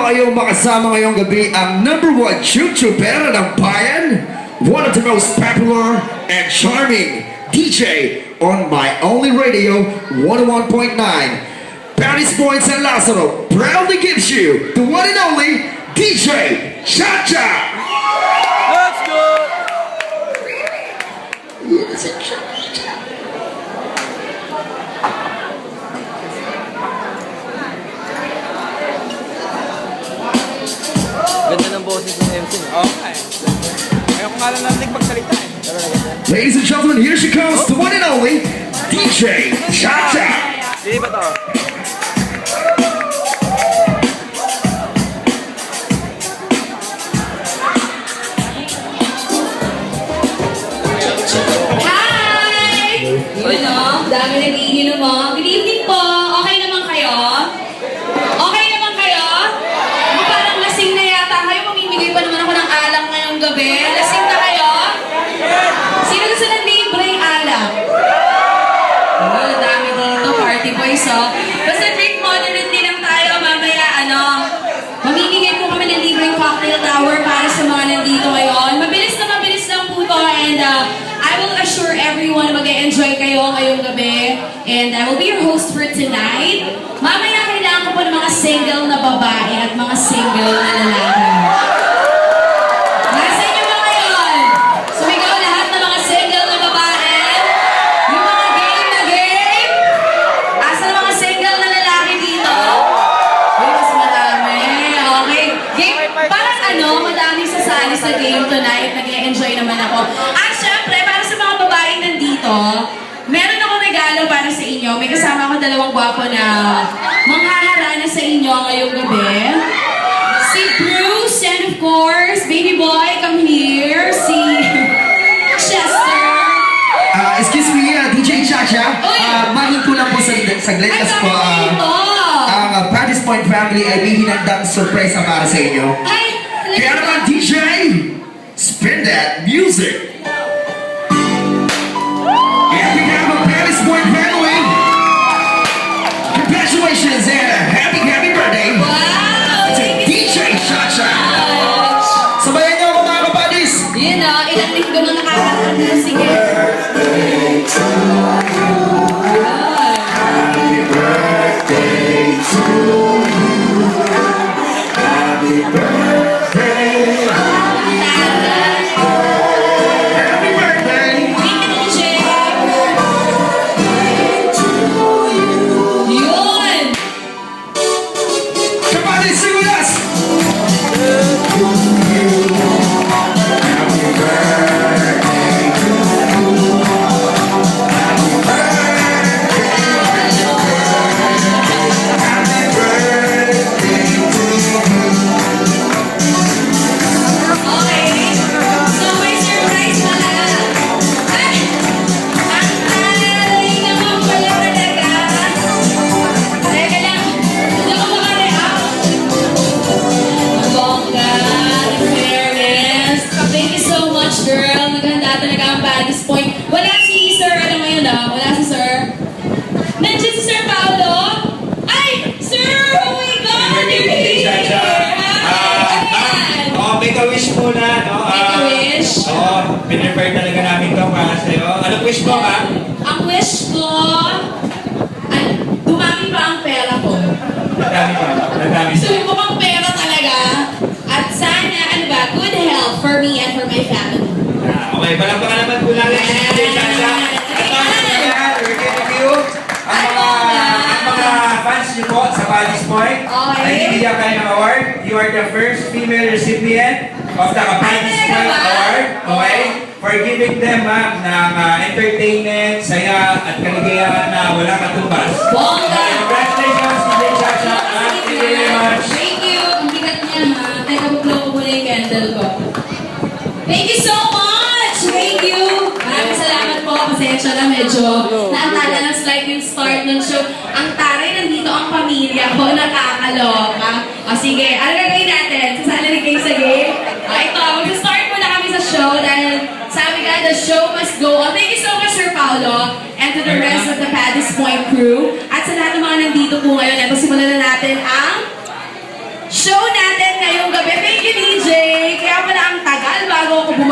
kayong makasama ngayong gabi ang #1 YouTuber ng bayan, one of the most popular and charming DJ on my only radio 101.9. Paris Boy San Lazaro proudly gives you the one and only DJ Chacha. Let's go! Ganda ng boses ng MC. Oo nga eh. Ayaw ko nga lang narinig magsalita eh. Pero naganda. Ladies and gentlemen, here she comes, the one and only DJ Chacha. Di ba to? Hi! Yun o, dami nagiinom mo. Good evening po. Okay naman kayo? Okay naman kayo? Parang lasing na yata kayo. Mamimigay pa naman ako ng alak ngayong gabi. Lasing na kayo? Sino gusto ng libreng alak? Oh, dami dito. Party boys, oh. Basta drink moderately lang tayo. Mamaya, mamimigay po kami ng libreng cocktail tower para sa mga nandito ngayon. Mabilis lang po to. And I will assure everyone mag-enjoy kayo ngayong gabi. And I will be your host for tonight. Mamaya kailangan ko po ng mga single na babae at mga single na lalaki. Nasa inyo ba ngayon? Sumigaw lahat ng mga single na babae. Yung mga game na game. Asa ng mga single na lalaki dito? Uy, mas madami. Okay. Game. Parang madaming sasali sa game tonight. Nag-enjoy naman ako. At syempre, para sa mga babaeng nandito, meron ako regalo para sa inyo. May kasama ako dalawang gwapo na manghaharana sa inyo ngayong gabi. Si Bruce and of course, baby boy, come here. Si Chester. Excuse me, DJ Chacha. Mahin ko lang po saglit kasi po ang Paris Point family ay may hinandang surpresa para sa inyo. Ay, Kaya naman DJ, spin that music. And we have a Paris Point family. Congratulations and happy birthday wow! to Thank you DJ Chacha. much. Sabayan niyo ako mga kapadis. Yun o, ilang linggo na nakakanta. Sige. Happy birthday. Thank you, DJ. Yun! Kapadis, sing with us. Okay. So, may surprise pala. Ay! Ang taray naman pala talaga. Teka lang. Hindi ako makareact. Ang bongga. In fairness. Thank you so much, girl. Naghanda talaga ang Paris Point. Wala si Sir, ngayon wala si Sir. Nandiyan si Sir Paolo. Ay! Sir! Oh my God! You're here! Make a wish muna, no? Make a wish? Oo, pinrepare talaga namin to para sa'yo. Anong wish mo, ha? Ang wish ko, dumami pa ang pera ko. Nadami pa. Nadami. Gusto ko pang pera talaga. At sana, good health for me and for my family. Okay, palakpakan naman po natin si DJ Chacha. We're giving you ang mga fans niyo po sa Paris Point. Okay. Ay bibigyan kayo ng award. You are the first female recipient of the Paris Point Award. Okay? For giving them, ma'am, ng entertainment, saya, at kaligayahan na walang katumbas. Bongga! Congratulations, DJ Chacha. Thank you very much. Thank you. Ang bigat niya, ha? Teka, bublow ko muna yung candle ko. Thank you so much! Thank you! Maraming salamat po. Pasensya na medyo naantala ng slight yung start ng show. Ang taray, nandito ang pamilya ko. Nakakaloka. O sige, ano gagawin natin? Sasali kayo sa game? Ito, mag-start muna kami sa show dahil sabi ka, the show must go on. Thank you so much, Sir Paolo, and to the rest of the Paris Point crew. At sa lahat ng mga nandito po ngayon, ito simulan na natin ang show natin ngayong gabi. Thank you, DJ. Kaya pala ang tagal bago ako bumaba.